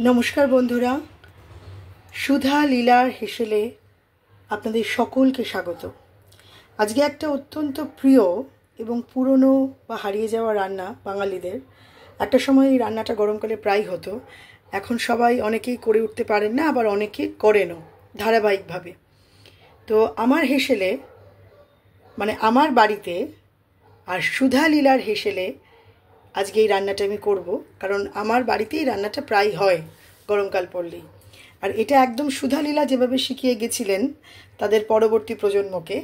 নমস্কার বন্ধুরা, সুধা লীলার হেসেলে আপনাদের সকলকে স্বাগত। আজকে একটা অত্যন্ত প্রিয় এবং পুরনো বা হারিয়ে যাওয়া রান্না বাঙালিদের। একটা সময় এই রান্নাটা গরমকালে প্রায় হতো, এখন সবাই অনেকেই করে উঠতে পারেন না, আবার অনেকে করেনও ধারাবাহিকভাবে। তো আমার হেসেলে মানে আমার বাড়িতে আর সুধা লীলার হেসেলে আজকে এই রান্নাটা আমি করব, কারণ আমার বাড়িতে এই রান্নাটা প্রায় হয় গরমকাল পড়লেই। আর এটা একদম সুধা লীলা যেভাবে শিখিয়ে গেছিলেন তাদের পরবর্তী প্রজন্মকে,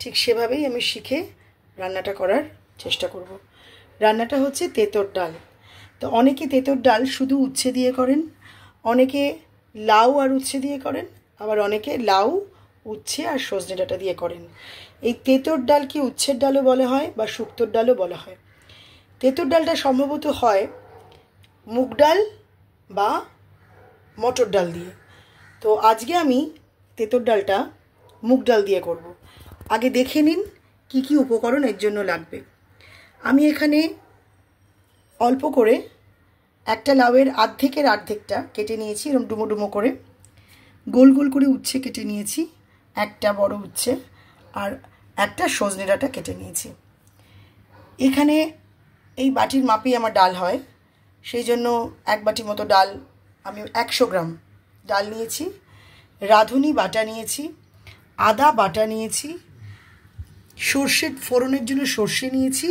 ঠিক সেভাবেই আমি শিখে রান্নাটা করার চেষ্টা করব। রান্নাটা হচ্ছে তেঁতোর ডাল। তো অনেকে তেঁতোর ডাল শুধু উচ্ছে দিয়ে করেন, অনেকে লাউ আর উচ্ছে দিয়ে করেন, আবার অনেকে লাউ, উচ্ছে আর সজনে ডাঁটা দিয়ে করেন। এই তেঁতোর ডাল কি উচ্ছের ডালও বলা হয় বা শুক্তোর ডালও বলা হয়। তেঁতোর ডালটা সম্ভবত হয় মুগ ডাল বা মটর ডাল দিয়ে। তো আজকে আমি তেঁতোর ডালটা মুগ ডাল দিয়ে করব। আগে দেখে নিন কি কি উপকরণ এর জন্য লাগবে। আমি এখানে অল্প করে একটা লাউয়ের অর্ধেকটা কেটে নিয়েছি, এরকম ডুমো ডুমো করে। গোল গোল করে উচ্ছে কেটে নিয়েছি, একটা বড় উচ্ছে, আর একটা সজনে ডাঁটা কেটে নিয়েছি। এখানে এই বাটির মাপেই আমার ডাল হয়, সেই জন্য এক বাটি মতো ডাল, আমি 100 গ্রাম ডাল নিয়েছি। রাঁধুনি বাটা নিয়েছি, আদা বাটা নিয়েছি, সর্ষে ফোড়নের জন্য সর্ষে নিয়েছি,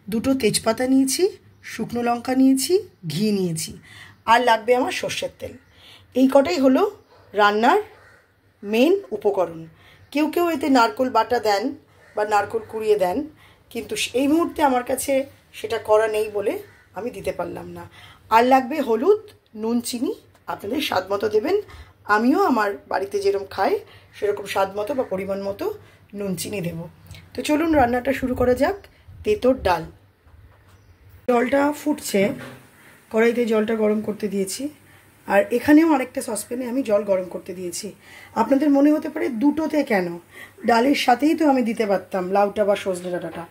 2টো তেজপাতা নিয়েছি, শুকনো লঙ্কা নিয়েছি, ঘি নিয়েছি, আর লাগবে আমার সর্ষের তেল। এই কটাই হলো রান্নার মেন উপকরণ। কেউ কেউ এতে নারকোল বাটা দেন বা নারকোল কুড়িয়ে দেন, কিন্তু এই মুহূর্তে আমার কাছে সেটা করা নেই বলে আমি দিতে পারলাম না। আর লাগবে হলুদ, নুন, চিনি, আপনাদের স্বাদ মতো দেবেন। আমিও আমার বাড়িতে যেরকম খাই সেরকম স্বাদ মতো বা পরিমাণ মতো নুন চিনি দেব। তো চলুন রান্নাটা শুরু করা যাক। তেঁতোর ডাল। জলটা ফুটছে, কড়াইতে জলটা গরম করতে দিয়েছি, আর এখানেও আরেকটা সসপ্যানে আমি জল গরম করতে দিয়েছি। আপনাদের মনে হতে পারে দুটোতে কেন, ডালের সাথেই তো আমি দিতে পারতাম লাউটা বা সজনে ডাঁটাটা।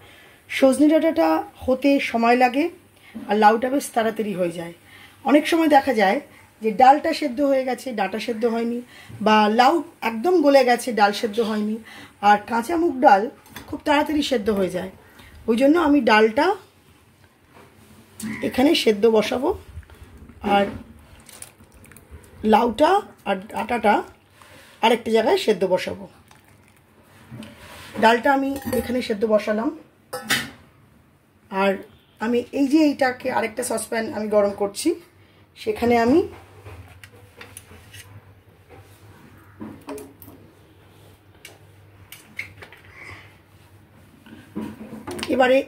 সজনে ডাঁটাটা হতে সময় লাগে আর লাউটা বেশ তাড়াতাড়ি হয়ে যায়। অনেক সময় দেখা যায় যে ডালটা সেদ্ধ হয়ে গেছে, ডাঁটা সেদ্ধ হয়নি, বা লাউ একদম গলে গেছে, ডাল সেদ্ধ হয়নি। আর কাঁচা মুগ ডাল খুব তাড়াতাড়ি সেদ্ধ হয়ে যায়। ওই জন্য আমি ডালটা এখানে সেদ্ধ বসাবো, আর লাউটা আর ডাঁটাটা আরেকটা জায়গায় সেদ্ধ বসাবো। ডালটা আমি এখানে সেদ্ধ বসালাম, আর আমি এই যে এইটাকে আরেকটা সসপ্যান আমি গরম করছি, সেখানে আমি এবারে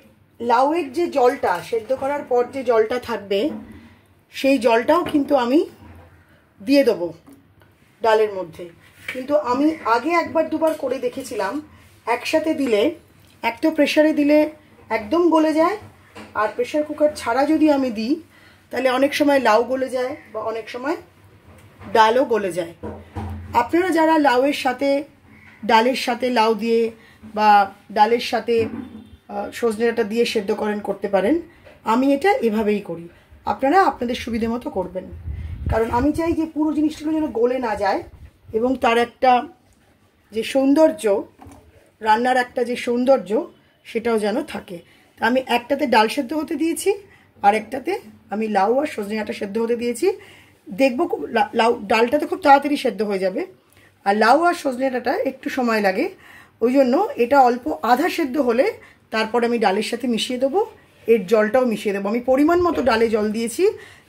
লাউয়ের যে জলটা সেদ্ধ করার পর যে জলটা থাকবে সেই জলটাও কিন্তু আমি দিয়ে দেবো ডালের মধ্যে। কিন্তু আমি আগে একবার দুবার করে দেখেছিলাম, একসাথে দিলে, এক তো প্রেশারে দিলে একদম গলে যায়, আর প্রেশার কুকার ছাড়া যদি আমি দিই তাহলে অনেক সময় লাউ গলে যায় বা অনেক সময় ডালও গলে যায়। আপনারা যারা লাউয়ের সাথে, ডালের সাথে লাউ দিয়ে বা ডালের সাথে সজনে ডাঁটা দিয়ে সেদ্ধ করেন করতে পারেন। আমি এটা এভাবেই করি, আপনারা আপনাদের সুবিধে মতো করবেন। কারণ আমি চাই যে পুরো জিনিসগুলো যেন গলে না যায় এবং তার একটা যে সৌন্দর্য, রান্নার একটা যে সৌন্দর্য, সেটাও যেন থাকে। তা আমি একটাতে ডাল সেদ্ধ হতে দিয়েছি, আর একটাতে আমি লাউ আর সজনে ডাঁটা সেদ্ধ হতে দিয়েছি। দেখবো লাউ ডালটাতে খুব তাড়াতাড়ি সেদ্ধ হয়ে যাবে, আর লাউ আর সজনে ডাঁটা একটু সময় লাগে। ওই জন্য এটা অল্প আধা সেদ্ধ হলে তারপর আমি ডালের সাথে মিশিয়ে দেবো, এর জলটাও মিশিয়ে দেবো। আমি পরিমাণ মতো ডালে জল দিয়েছি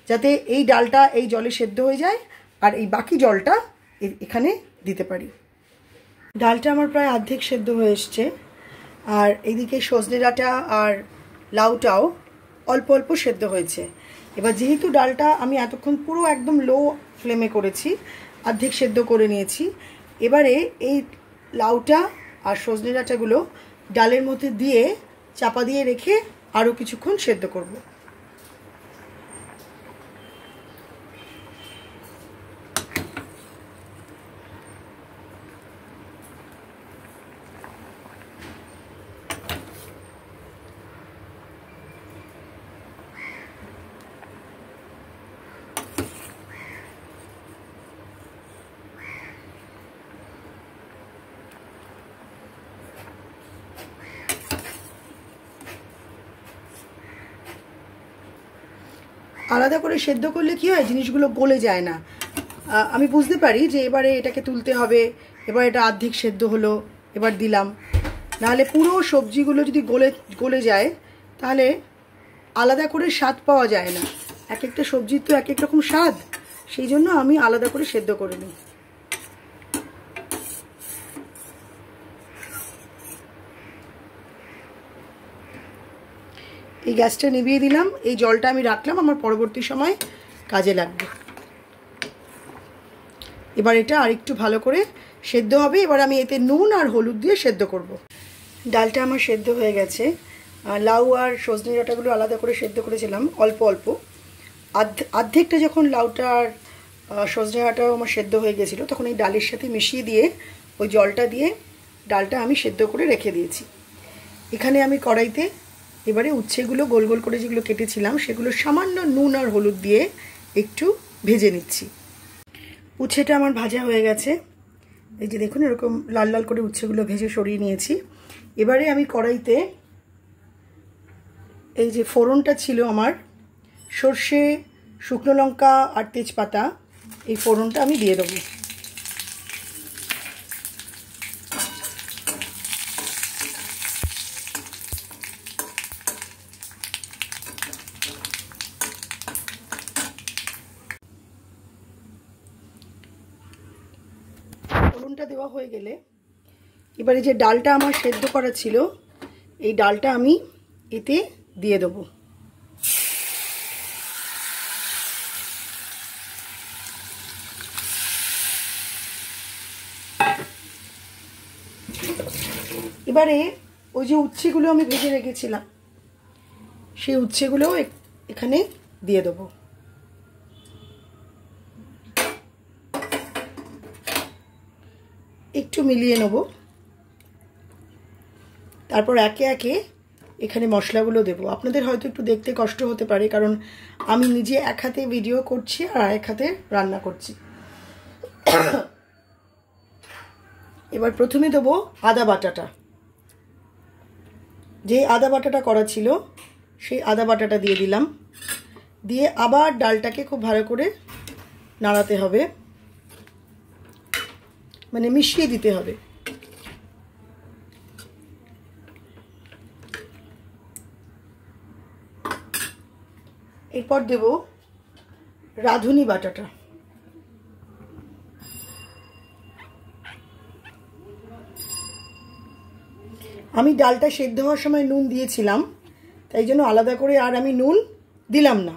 যাতে এই ডালটা এই জলে সেদ্ধ হয়ে যায়, আর এই বাকি জলটা এখানে দিতে পারি। ডালটা আমার প্রায় অর্ধেক সেদ্ধ হয়ে এসছে, আর এইদিকে সজনে ডাঁটা আর লাউটাও অল্প অল্প সেদ্ধ হয়েছে। এবার যেহেতু ডালটা আমি এতক্ষণ পুরো একদম লো ফ্লেমে করেছি, অর্ধেক সেদ্ধ করে নিয়েছি, এবারে এই লাউটা আর সজনে ডাঁটাগুলো ডালের মধ্যে দিয়ে চাপা দিয়ে রেখে আরও কিছুক্ষণ সেদ্ধ করব। আলাদা করে সেদ্ধ করলে কি হয়, জিনিসগুলো গলে যায় না। আমি বুঝতে পারি যে এবারে এটাকে তুলতে হবে, এবার এটা অর্ধেক সেদ্ধ হলো, এবার দিলাম। নাহলে পুরো সবজিগুলো যদি গলে যায় তাহলে আলাদা করে স্বাদ পাওয়া যায় না। এক একটা সবজির তো এক এক রকম স্বাদ, সেই জন্য আমি আলাদা করে সেদ্ধ করে নিই। এই গ্যাসটা নিভিয়ে দিলাম, এই জলটা আমি রাখলাম, আমার পরবর্তী সময় কাজে লাগবে। এবার এটা আরেকটু ভালো করে সেদ্ধ হবে। এবার আমি এতে নুন আর হলুদ দিয়ে সেদ্ধ করব। ডালটা আমার সেদ্ধ হয়ে গেছে। লাউ আর সজনে ডাঁটাগুলো আলাদা করে সেদ্ধ করেছিলাম অল্প অল্প। অর্ধেকটা যখন লাউটা আর সজনে ডাঁটাও আমার সেদ্ধ হয়ে গেছিলো, তখন এই ডালের সাথে মিশিয়ে দিয়ে ওই জলটা দিয়ে ডালটা আমি সেদ্ধ করে রেখে দিয়েছি। এখানে আমি কড়াইতে এবারে উচ্ছেগুলো গোল গোল করে যেগুলো কেটেছিলাম সেগুলো সামান্য নুন আর হলুদ দিয়ে একটু ভেজে নিচ্ছি। উচ্ছেটা আমার ভাজা হয়ে গেছে, এই যে দেখুন এরকম লাল লাল করে উচ্ছেগুলো ভেজে সরিয়ে নিয়েছি। এবারে আমি কড়াইতে এই যে ফোড়নটা ছিল আমার, সর্ষে, শুকনো লঙ্কা আর তেজপাতা, এই ফোড়নটা আমি দিয়ে দেবো। ফোড়নটা দেওয়া হয়ে গেলে এবারে যে ডালটা আমার সেদ্ধ করা ছিল, এই ডালটা আমি এতে দিয়ে দেবো। এবারে ওই যে উচ্ছেগুলো আমি ভেজে রেখেছিলাম, সেই উচ্ছেগুলোও এখানে দিয়ে দেবো। একটু মিলিয়ে নেব, তারপর একে একে এখানে মশলাগুলো দেব। আপনাদের হয়তো একটু দেখতে কষ্ট হতে পারে, কারণ আমি নিজে এক হাতে ভিডিও করছি আর এক হাতে রান্না করছি। এবার প্রথমে দেবো আদা বাটাটা। যে আদা বাটাটা করা ছিল সেই আদা বাটাটা দিয়ে দিলাম। দিয়ে আবার ডালটাকে খুব ভালো করে নাড়াতে হবে, মানে মিশিয়ে দিতে হবে। এরপর দেব রাঁধুনি বাটাটা। আমি ডালটা সেদ্ধ হওয়ার সময় নুন দিয়েছিলাম, তাই জন্য আলাদা করে আর আমি নুন দিলাম না।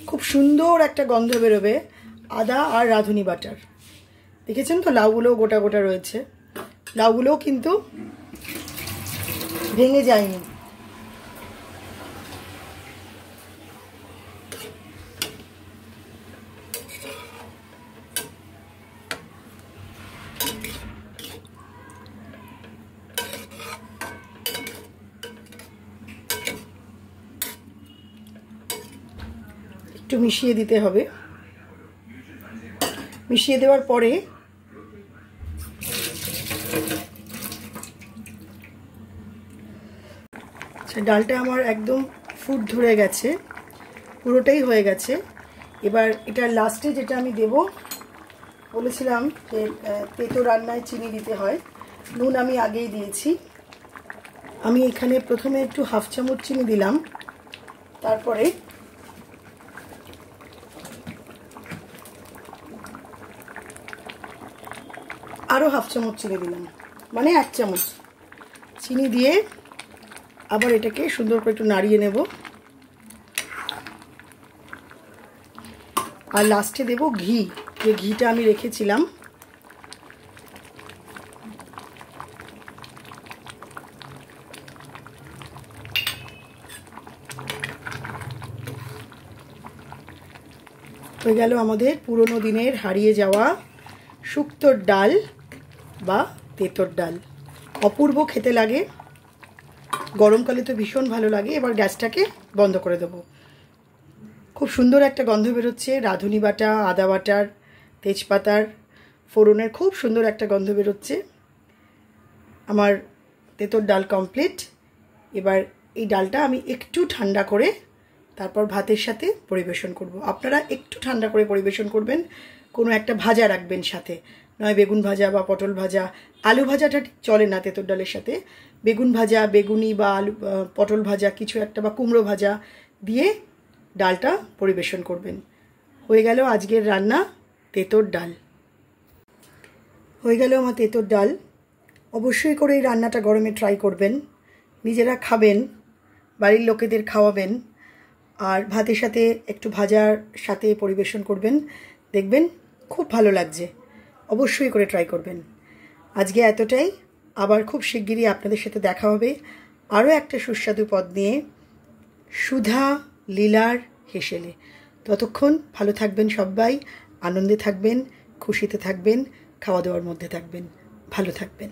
খুব সুন্দর একটা গন্ধ বেরোবে আদা আর রাঁধুনি বাটার। দেখেছেন তো লাউগুলোও গোটা গোটা রয়েছে, লাউগুলোও কিন্তু ভেঙে যায়নি। একটু মিশিয়ে দিতে হবে। মিশিয়ে দেওয়ার পরে ডালটা আমার একদম ফুট ধরে গেছে, পুরোটাই হয়ে গেছে। এবার এটা লাস্টে যেটা আমি দেব, বলেছিলাম যে তেতো রান্নায় চিনি দিতে হয়, নুন আমি আগেই দিয়েছি। আমি এখানে প্রথমে একটু হাফ চামচ চিনি দিলাম, তারপরে আরও হাফ চামচ চিনি দিলাম, মানে 1 চামচ চিনি দিয়ে আবার এটাকে সুন্দর করে একটু নাড়িয়ে নেব। আর লাস্টে দেব ঘি, যে ঘিটা আমি রেখেছিলাম। হয়ে গেল আমাদের পুরনো দিনের হারিয়ে যাওয়া শুক্তোর ডাল বা তেঁতোর ডাল। অপূর্ব খেতে লাগে, গরমকালে তো ভীষণ ভালো লাগে। এবার গ্যাসটাকে বন্ধ করে দেবো। খুব সুন্দর একটা গন্ধ বেরোচ্ছে রাঁধুনি বাটা, আদা বাটার, তেজপাতার, ফোড়নের খুব সুন্দর একটা গন্ধ বেরোচ্ছে। আমার তেঁতোর ডাল কমপ্লিট। এবার এই ডালটা আমি একটু ঠান্ডা করে তারপর ভাতের সাথে পরিবেশন করব। আপনারা একটু ঠান্ডা করে পরিবেশন করবেন, কোনো একটা ভাজা রাখবেন সাথে, নয় বেগুন ভাজা বা পটল ভাজা। আলু ভাজাটা ঠিক চলে না তেঁতোর ডালের সাথে, বেগুন ভাজা, বেগুনি বা আলু পটল ভাজা কিছু একটা, বা কুমড়ো ভাজা দিয়ে ডালটা পরিবেশন করবেন। হয়ে গেল আজকের রান্না তেঁতোর ডাল। হয়ে গেল আমার তেঁতোর ডাল। অবশ্যই করে এই রান্নাটা গরমে ট্রাই করবেন, নিজেরা খাবেন, বাড়ির লোকেদের খাওয়াবেন, আর ভাতের সাথে একটু ভাজার সাথে পরিবেশন করবেন, দেখবেন খুব ভালো লাগছে। অবশ্যই করে ট্রাই করবেন। আজকে এতটাই। আবার খুব শিগগিরই আপনাদের সাথে দেখা হবে আরও একটা সুস্বাদু পদ নিয়ে, সুধা লীলার হেসেলে। ততক্ষণ ভালো থাকবেন সবাই, আনন্দে থাকবেন, খুশিতে থাকবেন, খাওয়া দাওয়ার মধ্যে থাকবেন, ভালো থাকবেন।